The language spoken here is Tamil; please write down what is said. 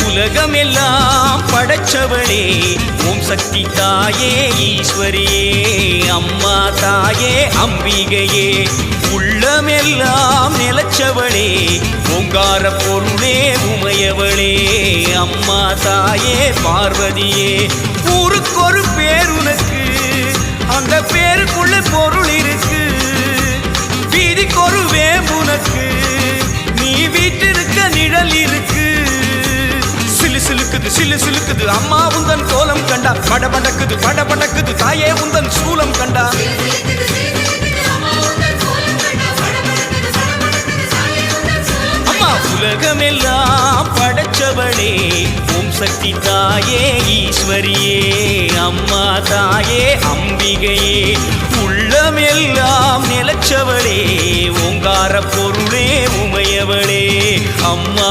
உலகமெல்லாம் படைச்சவளே ஓம் சக்தி தாயே ஈஸ்வரியே அம்மா தாயே அம்பிகையே உள்ளமெல்லாம் நிலச்சவளே ஓங்கார பொருளே உமையவளே அம்மா தாயே பார்வதியே ஊருக்கொரு பேர் உனக்கு அந்த பேருக்குள்ள பொருள் இருக்கு வீதிக்கொரு வேம்புனக்கு நீ வீட்டிருக்க நிழல் இருக்கு சிலு சிலுக்குது சிலு சிலுக்குது அம்மா உந்தன் கோலம் கண்டா படபடக்குது படபடக்குது தாயே உந்தன் சூலம் கண்டா அம்மா உலகமெல்லாம் படைச்சவளே ஓம் சக்தி தாயே ஈஸ்வரியே அம்மா தாயே அம்பிகையே உள்ளமெல்லாம் நிலச்சவளே ஓங்கார பொருளே உமையவளே அம்மா